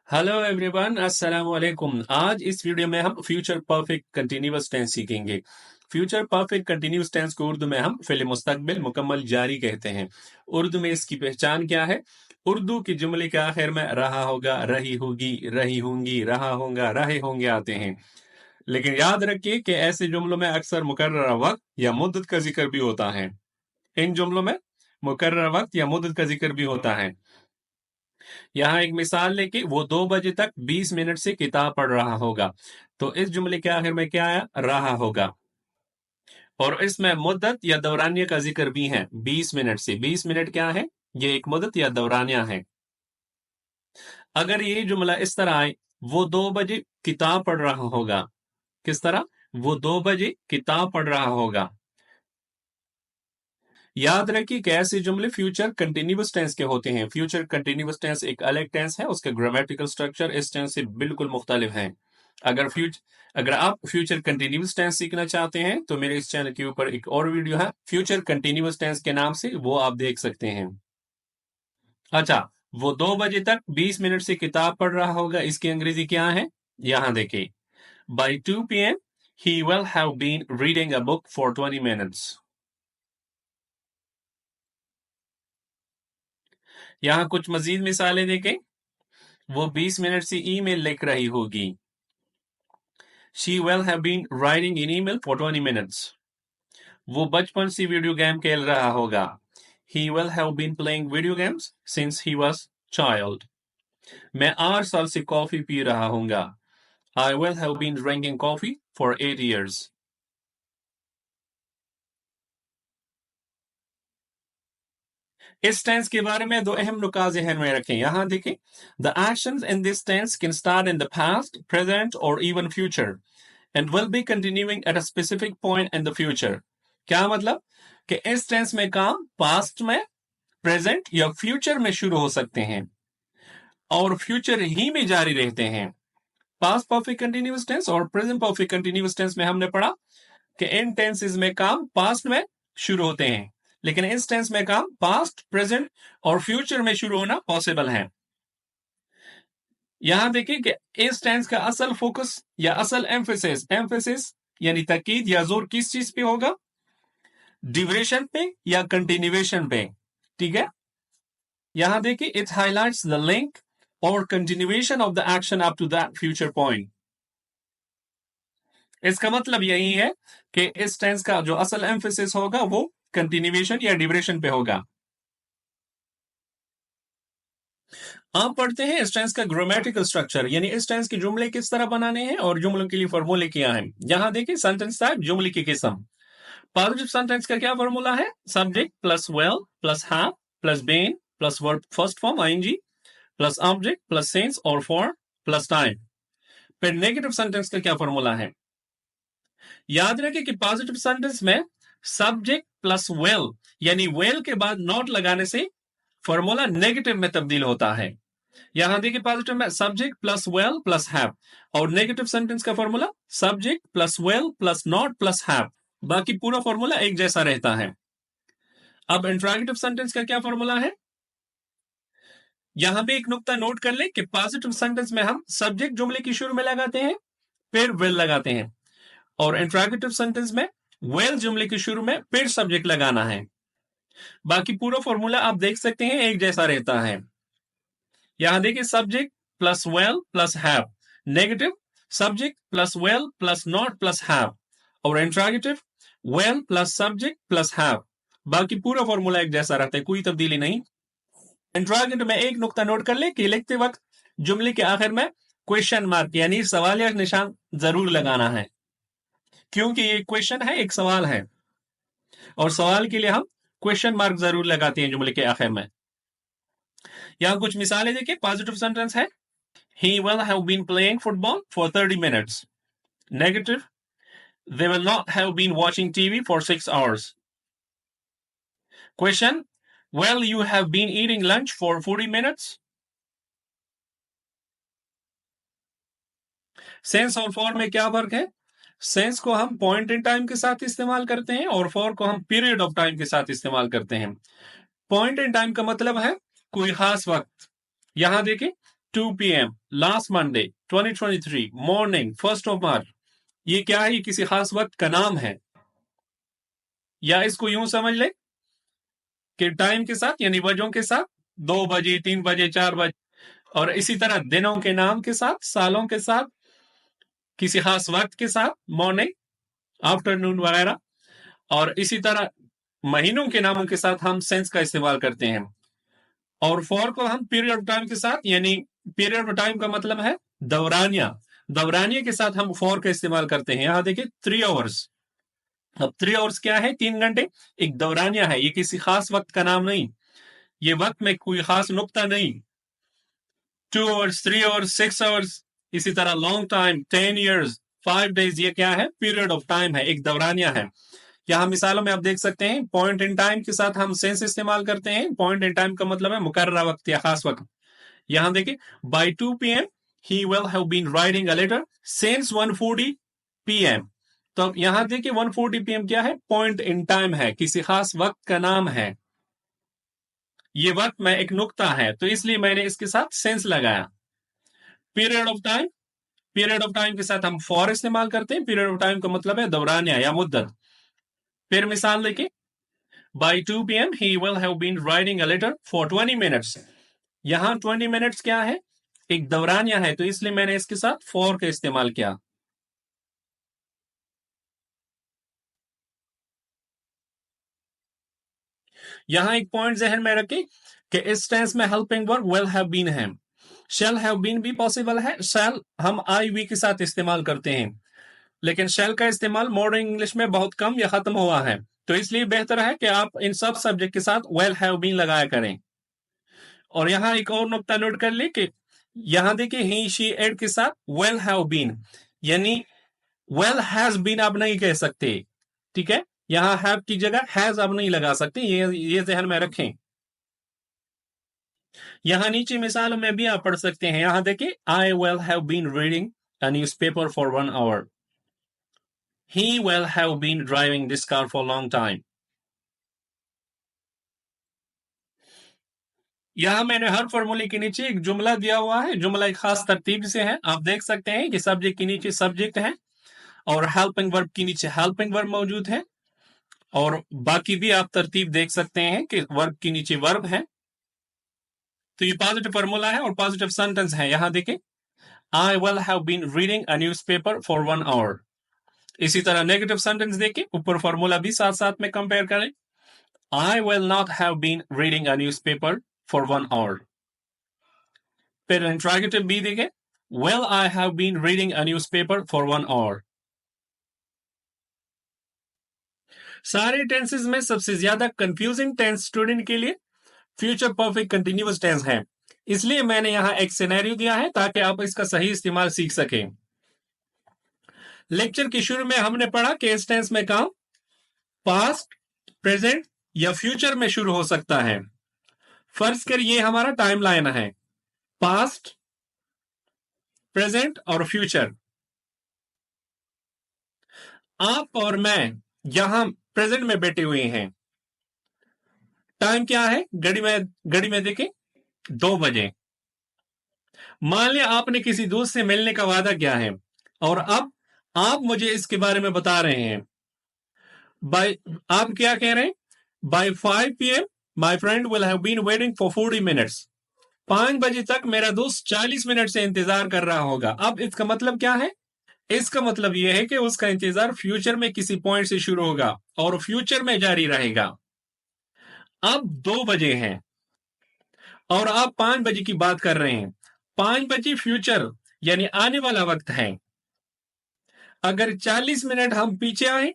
Hello everyone, अस्सलाम वालेकुम। आज इस वीडियो में हम फ्यूचर परफेक्ट कंटिन्यूअस टेंस सीखेंगे। फ्यूचर परफेक्ट कंटिन्यूअस टेंस को उर्दू में हम फिल मुस्तकबिल मुकम्मल जारी कहते हैं। उर्दू में इसकी पहचान क्या है? उर्दू के जुमले के आखिर में रहा होगा, रही होगी, रही होंगी, रहा होगा, रहे होंगे आते हैं। लेकिन याद रखिए कि ऐसे जुमलों में अक्सर मुकर्रर वक्त या मुद्दत का जिक्र भी होता है। इन जुमलों में मुकर्रर वक्त या मुद्दत का जिक्र भी होता है। यहाँ एक मिसाल लेके वो 2 बजे तक 20 मिनट से किताब पढ़ रहा होगा। तो इस जुमले के आखिर में क्या आया? रहा होगा। और इसमें मुद्दत या दौरानिया का जिक्र भी है। 20 मिनट से 20 मिनट क्या है? ये एक मुद्दत या दौरानिया है। अगर ये जुमला इस तरह आए, वो 2 बजे किताब पढ़ रहा होगा। किस तरह? वो 2 बजे किताब पढ़ रहा होगा। याद रखिए कि ऐसे जुमले फ्यूचर कंटिन्यूअस टेंस के होते हैं। फ्यूचर कंटिन्यूअस टेंस एक अलग टेंस है, उसका ग्रामेटिकल स्ट्रक्चर इस टेंस से बिल्कुल मुख्तलिफ है। अगर आप फ्यूचर कंटिन्यूअस टेंस सीखना चाहते हैं तो मेरे इस चैनल के ऊपर एक और वीडियो है फ्यूचर कंटिन्यूअस टेंस के नाम से, वो आप देख सकते हैं। अच्छा, वो 2 बजे तक 20 मिनट से किताब पढ़ रहा होगा, इसकी अंग्रेजी क्या है? यहां देखिए, by 2 p.m. he will have been reading a book for 20 minutes. यहाँ कुछ मजीद मिसालें देखें। वो 20 मिनट से ईमेल लिख रही होगी। She will have been writing an email for 20 minutes. वो बचपन से वीडियो गेम खेल रहा होगा। He will have been playing video games since he was child. मैं 8 साल से कॉफी पी रहा हूँगा। I will have been drinking coffee for 8 years. इस टेंस के बारे में दो अहम नुकात ज़हन में रखें। यहाँ देखें, The actions in this tense can start in the past, present or even future and will be continuing at a specific point in the future. क्या मतलब? कि इस टेंस में काम पास्ट में, प्रेजेंट या फ्यूचर में शुरू हो सकते हैं और फ्यूचर ही में जारी रहते हैं। पास्ट परफेक्ट कंटिन्यूअस टेंस और प्रेजेंट परफेक्ट कंटिन्यूअस टेंस में हमने पढ़ा कि इन टेंसेस में काम पास्ट में शुरू होते हैं, लेकिन इस टेंस में काम पास्ट, प्रेजेंट और फ्यूचर में शुरू होना पॉसिबल है। यहां देखिए कि इस टेंस का असल फोकस या असल एम्फेसिस यानी ताकीद या जोर किस चीज पे होगा? ड्यूरेशन पे या कंटिन्यूएशन पे। ठीक है, यहां देखिए, इट हाईलाइट्स द लिंक और continuation of the action up to that future point. इसका मतलब यही है कि इस टेंस का जो असल एम्फेसिस होगा वो कंटिन्यूएशन या ड्यूरेशन पे होगा। आप पढ़ते हैं इस टेंस का ग्रामेटिकल स्ट्रक्चर, यानी इस टेंस के जुमले किस तरह बनाने हैं और जुमलों के लिए फॉर्मूले क्या हैं। यहां देखिए, सेंटेंस टाइप, जुमले की किस्म। पॉजिटिव सेंटेंस का क्या फॉर्मूला है? Subject plus will plus have plus been plus verb first form ING plus object plus since और फॉर प्लस टाइम। फिर नेगेटिव सेंटेंस का क्या फॉर्मूला है? याद रखें कि पॉजिटिव सेंटेंस में सब्जेक्ट प्लस वेल यानी वेल के बाद नॉट लगाने से फॉर्मूला नेगेटिव में तब्दील होता है। यहां देखिए, पॉजिटिव में subject plus will plus have और नेगेटिव सेंटेंस का formula subject plus will plus not plus have. बाकी पूरा फॉर्मूला एक जैसा रहता है। अब इंट्रोगेटिव सेंटेंस का क्या फॉर्मूला है? यहां भी एक नुक्ता नोट कर ले कि पॉजिटिव सेंटेंस में हम सब्जेक्ट जुमले की शुरू में लगाते हैं, फिर विल लगाते हैं, और इंट्रोगेटिव सेंटेंस में वेल जुमले की शुरू में फिर सब्जेक्ट लगाना है। बाकी पूरा फॉर्मूला आप देख सकते हैं एक जैसा रहता है। यहां देखिए, subject plus will plus have, negative subject plus will plus not plus have, और interrogative will plus subject plus have. बाकी पूरा फॉर्मूला एक जैसा रहता है, कोई तब्दीली नहीं। इंट्रोगेटिव में एक नुक्ता नोट कर ले कि लिखते वक्त जुमले के आखिर में क्वेश्चन मार्क यानी सवाल या निशान जरूर लगाना है, क्योंकि ये क्वेश्चन है, एक सवाल है, और सवाल के लिए हम क्वेश्चन मार्क जरूर लगाते हैं जुमले के आखिर में। यहां कुछ मिसालें देखिए। पॉजिटिव सेंटेंस है, he will have been playing football for 30 minutes. Negative, they will not have been watching TV for 6 hours. Question, will you have been eating lunch for 40 minutes? Sense और फॉर में क्या फर्क है? Sense को हम point in time के साथ इस्तेमाल करते हैं और फॉर को हम पीरियड ऑफ टाइम के साथ इस्तेमाल करते हैं। पॉइंट इन टाइम का मतलब है कोई खास वक्त। यहां देखिए, 2 p.m. लास्ट मंडे 2023 मॉर्निंग 1 मार्च। ये क्या है? ये किसी खास वक्त का नाम है, या इसको यूं समझ ले कि टाइम के साथ यानी बजों के साथ 2 बजे, 3 बजे, 4 बजे, और इसी तरह दिनों के नाम के साथ, सालों के साथ, किसी खास वक्त के साथ, मॉर्निंग, आफ्टरनून वगैरह, और इसी तरह महीनों के नामों के साथ हम सेंस का इस्तेमाल करते हैं। और फॉर को हम पीरियड ऑफ टाइम के साथ, यानी पीरियड ऑफ टाइम का मतलब है दौरानिया, दौरानिया के साथ हम फॉर का इस्तेमाल करते हैं। यहां देखिए 3 आवर्स। अब 3 आवर्स क्या है? 3 घंटे। एक दौरानिया है, ये किसी खास वक्त का नाम नहीं, ये वक्त में कोई खास नुक्ता नहीं। 2 आवर्स, 3 आवर्स, 6 आवर्स, इसी तरह लॉन्ग टाइम, 10 years, 5 days, ये क्या है? पीरियड ऑफ टाइम है, एक दौरानिया है। यहाँ मिसालों में आप देख सकते हैं, पॉइंट इन टाइम के साथ हम सेंस इस्तेमाल करते हैं। पॉइंट इन टाइम का मतलब है मुकर्ररा वक्त या खास वक्त। यहां देखिए, bye 2 p.m. he will have been writing a letter since 1:40 p.m. तो अब यहां देखिए 1:40 p.m. क्या है? पॉइंट इन टाइम है, किसी खास वक्त का नाम है। ये वक्त में एक नुक्ता है, तो इसलिए मैंने इसके साथ सेंस लगाया। Period of time, period of time के साथ हम फॉर इस्तेमाल करते हैं। पीरियड ऑफ टाइम का मतलब है दौरानिया या मुद्दत। फिर मिसाल देखिए, by 2 p.m. he will have been writing a letter for 20 minutes. यहां 20 मिनट्स क्या है? एक दौरानिया है, तो इसलिए मैंने इसके साथ फॉर का इस्तेमाल किया। यहां एक पॉइंट जहन में रखें कि इस टेंस में helping verb will have been है। शेल हैव बीन भी पॉसिबल है। शेल हम आई वी के साथ इस्तेमाल करते हैं, लेकिन शेल का इस्तेमाल मॉडर्न इंग्लिश में बहुत कम या खत्म हुआ है, तो इसलिए बेहतर है कि आप इन सब सब्जेक्ट के साथ विल हैव बीन लगाया करें। और यहां एक और नुक्ता नोट कर ले कि यहां देखिए ही शी इट के साथ विल हैव बीन, यानी विल हैज बीन आप नहीं कह सकते, ठीक है? यहां हैव की जगह हैज आप नहीं लगा सकते, ये ध्यान में रखें। यहां नीचे मिसालों में भी आप पढ़ सकते हैं। यहां देखिए, I will have been reading a newspaper for 1 hour. He will have been driving this car for a long time. यहां मैंने हर फॉर्मूले के नीचे एक जुमला दिया हुआ है। जुमला एक खास तरतीब से है। आप देख सकते हैं कि सब्जेक्ट के नीचे सब्जेक्ट है और हेल्पिंग वर्ब के नीचे हेल्पिंग वर्ब मौजूद है, और बाकी भी आप तरतीब देख सकते हैं कि वर्ब के नीचे वर्ब है। तो ये पॉजिटिव फॉर्मूला है और पॉजिटिव सेंटेंस है। यहां देखें, I will have been reading a newspaper for 1 hour. इसी तरह नेगेटिव सेंटेंस देखें, ऊपर फॉर्मूला भी साथ साथ में कंपेयर करें। I will not have been reading a newspaper for 1 hour. फिर इंट्रोगेटिव भी देखें, will I have been reading a newspaper for 1 hour. सारे टेंसेस में सबसे ज्यादा कंफ्यूजिंग टेंस स्टूडेंट के लिए फ्यूचर परफेक्ट कंटिन्यूअस टेंस है। इसलिए मैंने यहां एक सिनेरियो दिया है ताकि आप इसका सही इस्तेमाल सीख सकें। लेक्चर के शुरू में हमने पढ़ा कि इस टेंस में काम पास्ट, प्रेजेंट या फ्यूचर में शुरू हो सकता है। फर्ज कर ये हमारा टाइमलाइन है, पास्ट, प्रेजेंट और फ्यूचर। आप और मैं यहां प्रेजेंट में बैठे हुए हैं। टाइम क्या है? घड़ी में देखें 2 बजे। मान लिया आपने किसी दोस्त से मिलने का वादा किया है और अब आप मुझे इसके बारे में बता रहे हैं। बाय आप क्या कह रहे हैं? By 5 p.m. My friend will have been waiting for 40 minutes. 5 बजे तक मेरा दोस्त 40 मिनट से इंतजार कर रहा होगा। अब इसका मतलब क्या है? इसका मतलब यह है कि उसका इंतजार फ्यूचर में किसी पॉइंट से शुरू होगा और फ्यूचर में जारी रहेगा। अब 2 बजे हैं और आप 5 बजे की बात कर रहे हैं। 5 बजे फ्यूचर यानी आने वाला वक्त है। अगर 40 मिनट हम पीछे आए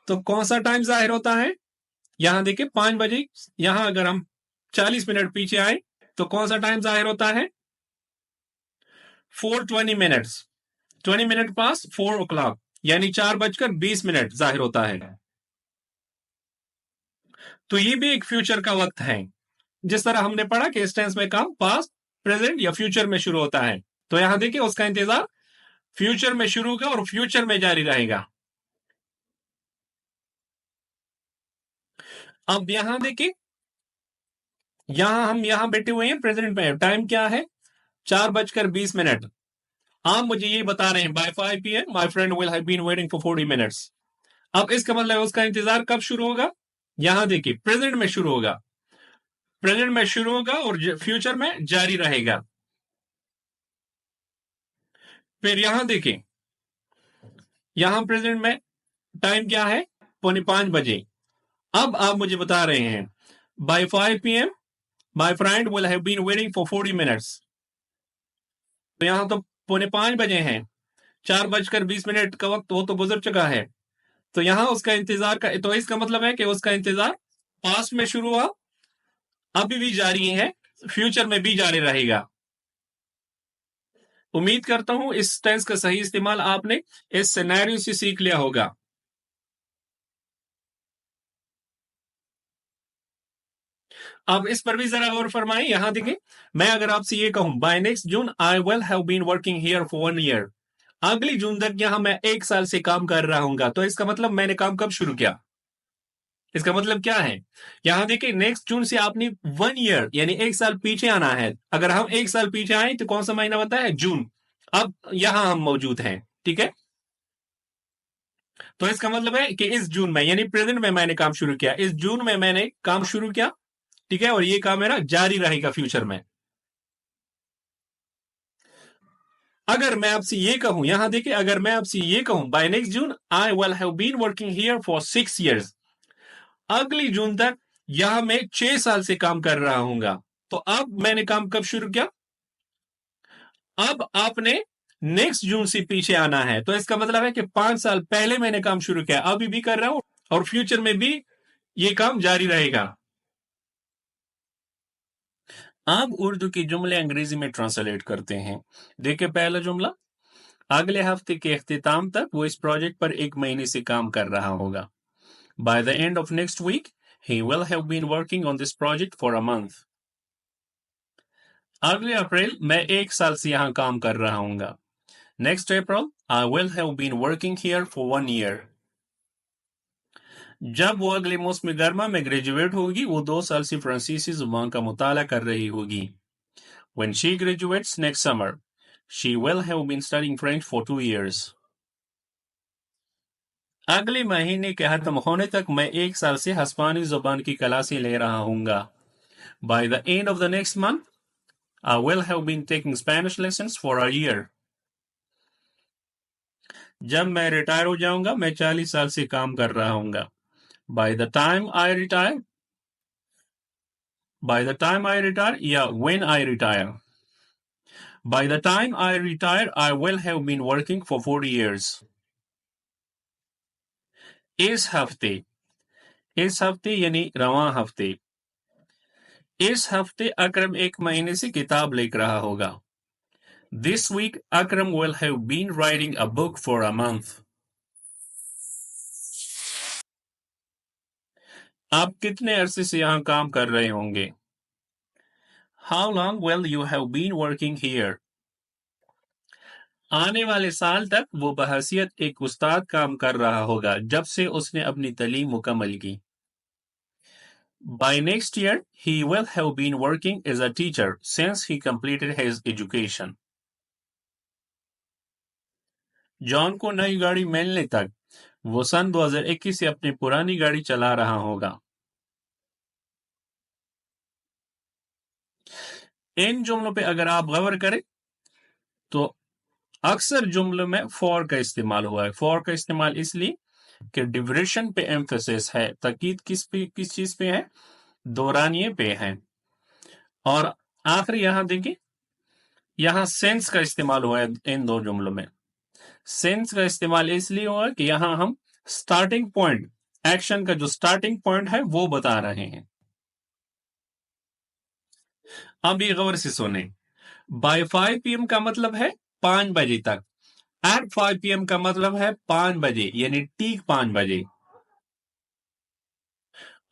तो कौन सा टाइम जाहिर होता है? यहां देखिए 5 बजे, यहां अगर हम 40 मिनट पीछे आए तो कौन सा टाइम जाहिर होता है? 4:20 20 मिनट पास 4 o'clock, यानी 4:20 जाहिर होता है। तो ये भी एक फ्यूचर का वक्त है। जिस तरह हमने पढ़ा कि इस टेंस में काम पास्ट, प्रेजेंट या फ्यूचर में शुरू होता है, तो यहां देखिए उसका इंतजार फ्यूचर में शुरू होगा और फ्यूचर में जारी रहेगा। अब यहां देखिए, हम यहां बैठे हुए हैं प्रेजेंट में। टाइम क्या है? 4:20। आप मुझे ये बता रहे हैं by 5 PM my friend will have been waiting for 40 minutes. अब इसका मतलब है उसका इंतजार कब शुरू होगा? यहां देखिए प्रेजेंट में शुरू होगा, प्रेजेंट में शुरू होगा और फ्यूचर में जारी रहेगा। फिर यहां देखिए, यहां प्रेजेंट में टाइम क्या है? 4:45 बजे। अब आप मुझे बता रहे हैं by 5 PM my friend will have been waiting for 40 minutes. तो यहां तो 4:45 बजे हैं, 4:20 का वक्त वो तो गुजर चुका है। तो यहां उसका इंतजार का, तो इसका मतलब है कि उसका इंतजार पास्ट में शुरू हुआ, अभी भी जारी है, फ्यूचर में भी जारी रहेगा। उम्मीद करता हूं इस टेंस का सही इस्तेमाल आपने इस सिनेरियो से सीख लिया होगा। अब इस पर भी जरा गौर फरमाएं। यहां देखिए, मैं अगर आपसे ये कहूं by next June I will have been working here for 1 year, अगली जून तक यहां मैं 1 साल से काम कर रहा हूंगा, तो इसका मतलब मैंने काम कब शुरू किया? इसका मतलब क्या है? यहां देखिए नेक्स्ट जून से आपने 1 ईयर यानी 1 साल पीछे आना है। अगर हम 1 साल पीछे आए तो कौन सा महीना बनता है? जून। अब यहां हम मौजूद हैं, ठीक है। तो इसका मतलब है कि इस जून में यानी प्रेजेंट में मैंने काम शुरू किया, इस जून में मैंने काम शुरू किया, ठीक है, और ये काम मेरा जारी रहेगा फ्यूचर में। अगर मैं आपसे ये कहूं, यहां देखिए, अगर मैं आपसे ये कहूं by next June I will have been working here for 6 years, अगली जून तक यहां मैं 6 साल से काम कर रहा हूंगा, तो अब मैंने काम कब शुरू किया? अब आपने नेक्स्ट जून से पीछे आना है, तो इसका मतलब है कि 5 साल पहले मैंने काम शुरू किया, अभी भी कर रहा हूं और फ्यूचर में भी ये काम जारी रहेगा। अब उर्दू के जुमले अंग्रेजी में ट्रांसलेट करते हैं। देखिए पहला जुमला, अगले हफ्ते के इख्तिताम तक वो इस प्रोजेक्ट पर 1 महीने से काम कर रहा होगा। By the end of next week, he will have been working on this project for a month. अगले अप्रैल मैं 1 साल से यहाँ काम कर रहा हूँगा। Next April, I will have been working here for 1 year. जब वो अगले मौसम गर्मा में ग्रेजुएट होगी, वो 2 साल से फ्रांसीसी जुबान का मुताला कर रही होगी। When she graduates next summer, she will have been studying French for 2 years. अगले महीने के खत्म होने तक मैं 1 साल से हस्पानी जुबान की क्लासें ले रहा हूँगा। By the end of the next month, I will have been taking Spanish lessons for a year. जब मैं रिटायर हो जाऊंगा, मैं 40 साल से काम कर रहा हूँगा। By the time I retire, या when I retire. By the time I retire, I will have been working for 40 years. इस हफ्ते यानी रवां हफ्ते। इस हफ्ते अकरम 1 महीने से किताब लिख रहा होगा। This week, Akram will have been writing a book for a month. आप कितने अरसे से यहाँ काम कर रहे होंगे? How long will you have been working here? आने वाले साल तक वो बहैसियत एक उस्ताद काम कर रहा होगा जब से उसने अपनी तालीम मुकम्मल की। By next year, he will have been working as a teacher since he completed his education. John को नई गाड़ी मिलने तक वो सन 2021 से अपनी पुरानी गाड़ी चला रहा होगा। इन जुमलों पे अगर आप गौर करें तो अक्सर जुमलों में फॉर का इस्तेमाल हुआ है। फॉर का इस्तेमाल इसलिए कि ड्यूरेशन पे एम्फेसिस है, ताकीद किस चीज पे है? दौरानिये पे है। और आखिर यहां देखिए, यहां सेंस का इस्तेमाल हुआ है इन दो जुमलों में। सेंस का इस्तेमाल इसलिए हुआ कि यहां हम स्टार्टिंग पॉइंट, एक्शन का जो स्टार्टिंग पॉइंट है वो बता रहे हैं। अब ये गौर से सुने, बाय 5 PM का मतलब है 5 बजे तक। एट 5 PM का मतलब है 5 बजे यानी ठीक 5 बजे।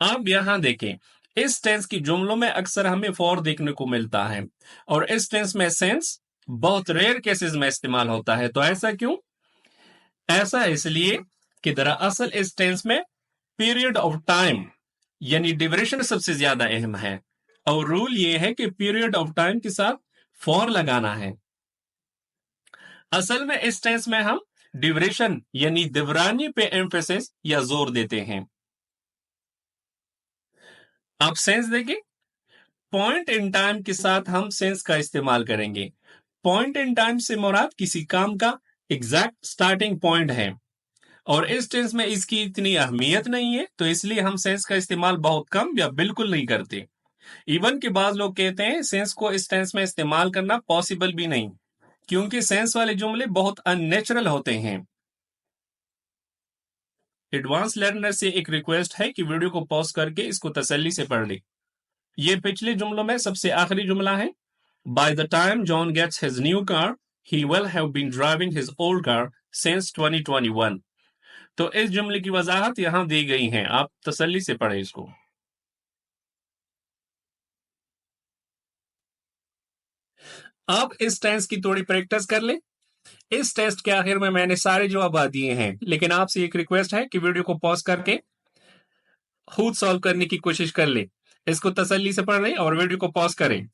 अब यहां देखें, इस टेंस की जुमलों में अक्सर हमें फॉर देखने को मिलता है और इस टेंस में सेंस बहुत रेयर केसेस में इस्तेमाल होता है। तो ऐसा क्यों? ऐसा इसलिए कि दरअसल इस टेंस में पीरियड ऑफ टाइम यानी ड्यूरेशन सबसे ज्यादा अहम है और रूल ये है कि पीरियड ऑफ टाइम के साथ फॉर लगाना है। असल में इस टेंस में हम ड्यूरेशन यानी दिवरानी पे एम्फेसिस या जोर देते हैं। अब सेंस देखें। पॉइंट इन टाइम के साथ हम सेंस का इस्तेमाल करेंगे। पॉइंट इन टाइम से मुराद किसी काम का एग्जैक्ट स्टार्टिंग पॉइंट है, और इस टेंस में इसकी इतनी अहमियत नहीं है, तो इसलिए हम सेंस का इस्तेमाल बहुत कम या बिल्कुल नहीं करते। इवन के बाद लोग कहते हैं सेंस को इस टेंस में इस्तेमाल करना पॉसिबल भी नहीं, क्योंकि सेंस वाले जुमले बहुत अननेचुरल होते हैं। एडवांस लर्नर से एक रिक्वेस्ट है कि वीडियो को पॉज करके इसको तसल्ली से पढ़ ले। ये पिछले जुमलों में सबसे आखिरी जुमला है। By the time John gets his new car he will have been driving his old car since 2021। तो इस जुमले की वजाहत यहां दी गई है, आप तसल्ली से पढ़े इसको। अब इस टेंस की थोड़ी प्रैक्टिस कर ले। इस टेस्ट के आखिर में मैंने सारे जवाब दिए हैं, लेकिन आपसे एक रिक्वेस्ट है कि वीडियो को पॉज करके खुद सॉल्व करने की कोशिश कर ले। इसको तसल्ली से पढ़ लें और वीडियो को पॉज करें।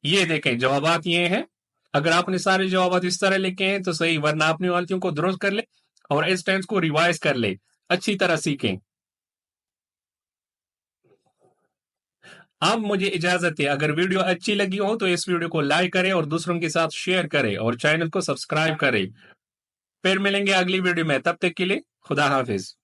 ये देखें जवाबात ये हैं। अगर आपने सारे जवाबात इस तरह लिखे हैं तो सही, वरना अपनी गलतियों को दुरुस्त कर ले और इस टेंस को रिवाइज कर ले, अच्छी तरह सीखें। अब मुझे इजाजत है। अगर वीडियो अच्छी लगी हो तो इस वीडियो को लाइक करें और दूसरों के साथ शेयर करें और चैनल को सब्सक्राइब करें। फिर मिलेंगे अगली वीडियो में, तब तक के लिए खुदा हाफिज।